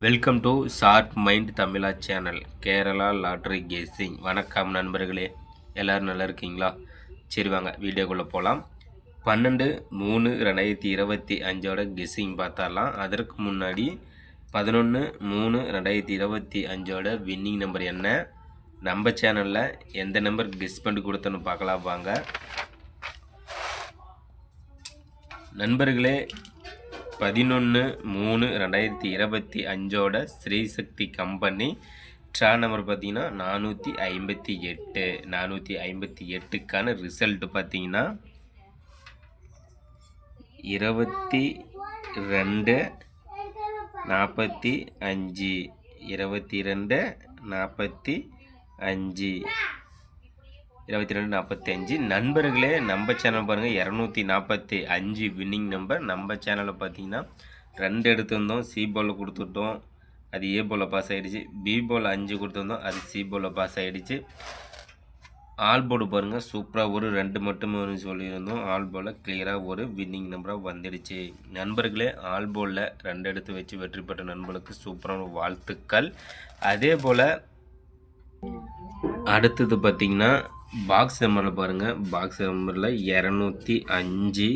Welcome to sharp mind Tamizha channel Kerala lottery guessing. வணக்கம் நண்பர்களே, எல்லோரும் நல்லா இருக்கீங்களா? சரி வாங்க வீடியோக்குள்ளே போகலாம். 12/3/2025 கெஸ்ஸிங் பார்த்தாலாம். அதற்கு முன்னாடி 11/3/2025 வின்னிங் நம்பர் என்ன, நம்ம சேனலில் எந்த நம்பர் கெஸ் பண்ணி கொடுத்தோன்னு பார்க்கலாம் வாங்க நண்பர்களே. 11/3/2025 ஸ்ரீ சக்தி கம்பெனி ட்ரா நம்பர் பார்த்தீங்கன்னா 458. 458க்கான ரிசல்ட் பார்த்தீங்கன்னா 22/45. 22/45 நண்பர்களே. நம்ம சேனல் பாருங்கள், 245 வின்னிங் நம்பர். நம்ம சேனலில் பார்த்தீங்கன்னா 2 எடுத்திருந்தோம், சி போலில் கொடுத்துட்டோம், அது ஏ போலில் பாஸ் ஆகிடுச்சு. பி போல் 5 கொடுத்துருந்தோம், அது சி போலில் பாஸ் ஆகிடுச்சு. ஆல் போர்டு பாருங்கள், சூப்பராக ஒரு 2 மட்டுமே சொல்லியிருந்தோம். ஆல் போர்டில் கிளியராக ஒரு வின்னிங் நம்பராக வந்துடுச்சு. நண்பர்களே, ஆல் போர்டில் 2 எடுத்து வச்சு வெற்றி பெற்ற நண்பர்களுக்கு சூப்பரான வாழ்த்துக்கள். அதே போல் அடுத்தது பார்த்திங்கன்னா பாக்ஸ் நம்பரில் பாருங்கள், பாக்ஸ் நம்பரில் 205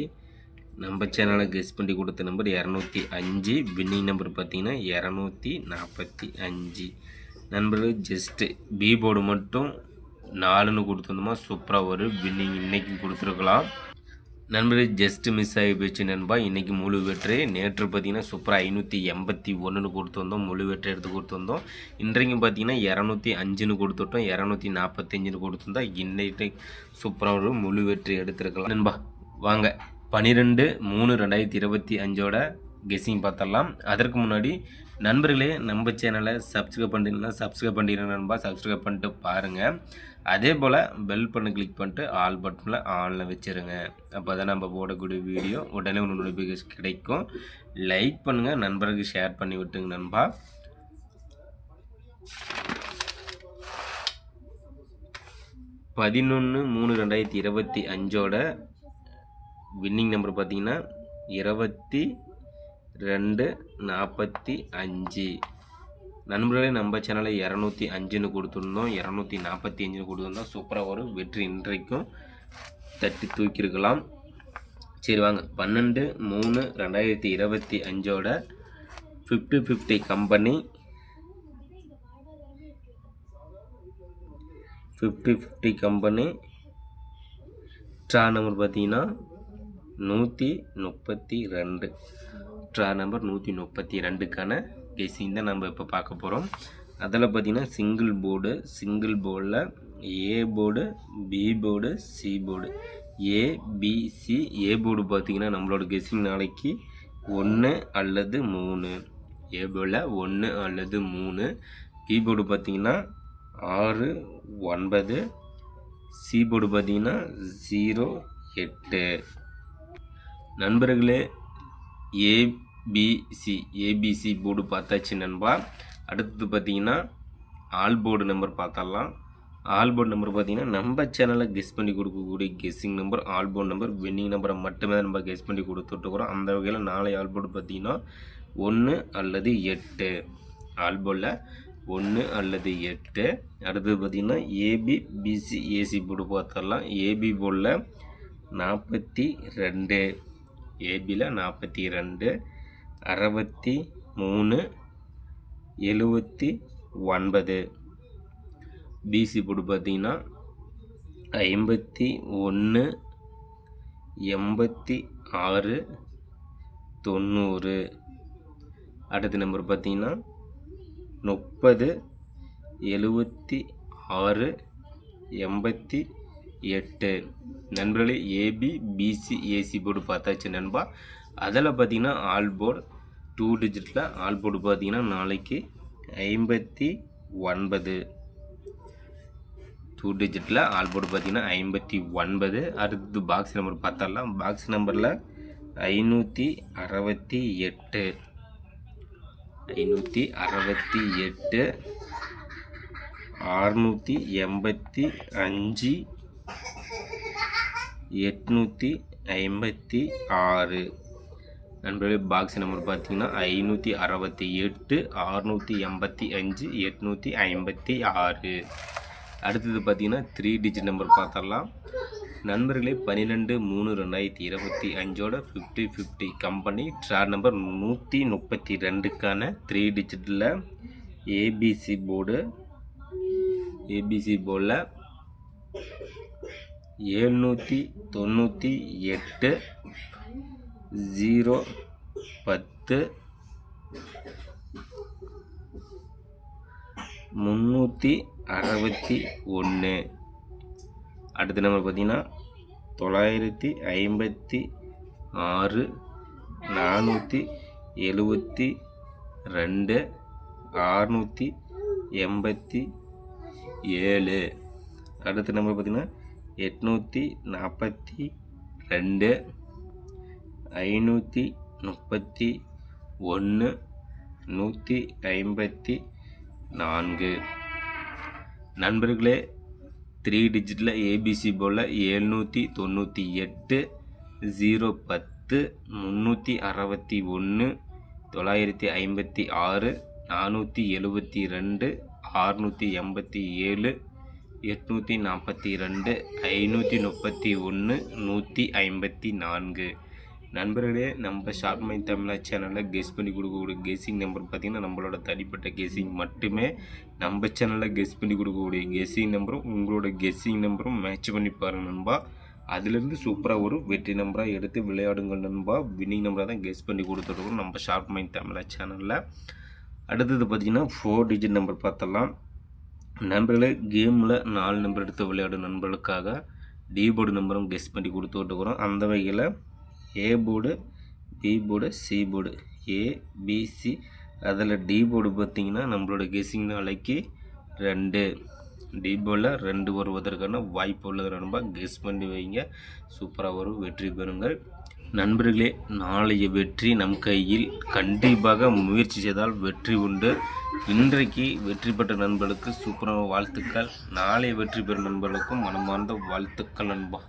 நம்ம சேனலில் கெஸ் பண்ணி கொடுத்த நம்பர் 205. வின்னிங் நம்பர் பார்த்திங்கன்னா 245. நண்பர்கள் ஜஸ்ட்டு பி போர்டு மட்டும் 4ன்னு கொடுத்துருந்தோமா, சூப்பராக ஒரு வின்னிங் இன்றைக்கி கொடுத்துருக்கலாம். நண்பர்கள் ஜஸ்ட்டு மிஸ் ஆகி போச்சு நண்பா. இன்றைக்கி முழு வெற்றி. நேற்று பார்த்திங்கன்னா சூப்பராக 581ன்னு கொடுத்துருந்தோம், முழு வெற்றி எடுத்து கொடுத்துருந்தோம். இன்றைக்கும் பார்த்திங்கன்னா 205ன்னு கொடுத்துட்டோம், 245ன்னு கொடுத்துருந்தோம். இன்றைக்கு சூப்பராக ஒரு முழு வெற்றி எடுத்துருக்கலாம் நண்பா. வாங்க 12/3/2025 கெஸ்ஸிங் பார்த்துடலாம். அதற்கு முன்னாடி நண்பர்களே, நம்ம சேனலை சப்ஸ்கிரைப் பண்ணிங்கன்னா சப்ஸ்கிரைப் பண்ணிடுங்க நண்பா. சப்ஸ்கிரைப் பண்ணிட்டு பாருங்கள். அதே போல் பெல் பண்ண கிளிக் பண்ணிட்டு ஆல் பட்டனில் ஆனில் வச்சுருங்க. அப்போ தான் நம்ம போடக்கூடிய வீடியோ உடனே ஒரு நோட்டிஃபிகேஷன் கிடைக்கும். லைக் பண்ணுங்கள், நண்பர்களுக்கு ஷேர் பண்ணி விட்டுங்க நண்பா. பதினொன்று 3/2025 வின்னிங் நம்பர் பார்த்தீங்கன்னா 22/45. நண்பர்களே, நம்ம சேனலில் 205ன்னு கொடுத்துருந்தோம், 245ன்னு கொடுத்துருந்தோம். சூப்பராக ஒரு வெற்றி இன்றைக்கும் தட்டி தூக்கியிருக்கலாம். சரி வாங்க 12/3/2025 50/50 கம்பெனி 50/50 கம்பெனி ட்ரா நம்பர் பார்த்தீங்கன்னா 132. ட்ரா நம்பர் 132க்கான கெஸ்ஸிங் தான் நம்ம இப்போ பார்க்க போகிறோம். அதில் பார்த்திங்கன்னா சிங்கிள் போர்டில் A board, B board, C board. ABC A board பார்த்திங்கன்னா நம்மளோட கெஸ்ஸிங் நாளைக்கு 1 அல்லது 3. ஏ போர்டில் 1 அல்லது 3. பி போர்டு பார்த்திங்கன்னா 6, 9. சி போர்டு பார்த்திங்கன்னா 0, 8. நண்பர்களே, ஏபிசி போர்டு பார்த்தாச்சு நண்பா. அடுத்தது பார்த்திங்கன்னா ஆல் போர்டு நம்பர் பார்த்துடலாம். ஆல் போர்டு நம்பர் பார்த்திங்கன்னா நம்ம சேனலில் கெஸ் பண்ணி கொடுக்கக்கூடிய guessing number all board number. Winning நம்பரை மட்டுமே தான் நம்ம கெஸ் பண்ணி கொடுத்துட்ருக்குறோம். அந்த வகையில் நாளை ஆல் போர்டு பார்த்திங்கன்னா 1 அல்லது 8. ஆல் போர்டில் 1 அல்லது 8. அடுத்தது பார்த்திங்கன்னா ஏபிபிசி ஏசி போர்டு பார்த்துடலாம். ஏபி போர்டில் 42. ஏபியில் 42, 63, 79. பிசி போர்டு பார்த்தீங்கன்னா 51, 86, 90. அடுத்த நம்பர் பார்த்தீங்கன்னா 30, 76, 88. நண்பர்களே, ஏபிபிசி ஏசி போர்டு பார்த்தாச்சு நண்பா. அதில் பார்த்தீங்கன்னா ஆல் போர்டு 2 டிஜிட்டில் ஆல் போர்டு பார்த்தீங்கன்னா நாளைக்கு 59. 2 டிஜிட்டில் ஆல் போர்டு பார்த்தீங்கன்னா 59. அடுத்தது பாக்ஸ் நம்பர் பார்த்தரலாம். பாக்ஸ் நம்பரில் 568, 685, 856. நண்பர்களே பாக்ஸ் நம்பர் பார்த்தீங்கன்னா 568 685 856. அடுத்தது பார்த்தீங்கன்னா 3 டிஜிட் நம்பர் பார்த்துடலாம். நண்பர்களே 12/3/2025 50/50 கம்பெனி ட்ரா நம்பர் 132க்கான 3 டிஜிட்டில் ஏபிசி போர்டில் 798 010 361. அடுத்த நம்பர் பார்த்தீங்கன்னா 956 472 687. அடுத்த நம்பர் பார்த்தீங்கன்னா 842 531 154. நண்பர்களே 3 டிஜிட்டில் ஏபிசி போல் 798 010 361 956 472 687 842 531 154. நண்பர்களே நம்ம ஷார்ட் மைண்ட் தமிழா சேனலில் கெஸ் பண்ணி கொடுக்கக்கூடிய கெஸ்ஸிங் நம்பர் பார்த்திங்கன்னா நம்மளோட தனிப்பட்ட கெஸ்ஸிங் மட்டுமே. நம்ம சேனலில் கெஸ் பண்ணி கொடுக்கக்கூடிய கெஸ்ஸிங் நம்பரும் உங்களோட கெஸ்ஸிங் நம்பரும் மேட்ச் பண்ணி பாருங்கள் நண்பா. அதுலேருந்து சூப்பராக ஒரு வெற்றி நம்பராக எடுத்து விளையாடுங்கள் நண்பா. வின்னிங் நம்பராக தான் கெஸ் பண்ணி கொடுத்துருக்கோம் நம்ம ஷார்ட் மைண்ட் தமிழா சேனலில். அடுத்தது பார்த்திங்கன்னா 4 டிஜிட் நம்பர் பார்த்தலாம். நண்பர்களே கேமில் 4 நம்பர் எடுத்து விளையாடும் நண்பர்களுக்காக டி போர்டு நம்பரும் கெஸ் பண்ணி கொடுத்து விட்டுக்கிறோம். அந்த வகையில் A board, B board, C board, ABC. அதில் டி போர்டு பார்த்திங்கன்னா நம்மளோட கெஸ்ஸிங் நாளைக்கு 2 டி போர்டில் 2 வருவதற்கான வாய்ப்பு உள்ளது நண்பா. கெஸ் பண்ணி வைங்க, சூப்பராக வரும், வெற்றி பெறுங்கள் நண்பர்களே. நாளைய வெற்றி நம் கையில். கண்டிப்பாக முயற்சி செய்தால் வெற்றி உண்டு. இன்றைக்கு வெற்றி பெற்ற நண்பர்களுக்கு சூப்பரான வாழ்த்துக்கள். நாளை வெற்றி பெறும் நண்பர்களுக்கும் மனமார்ந்த வாழ்த்துக்கள் நண்பா.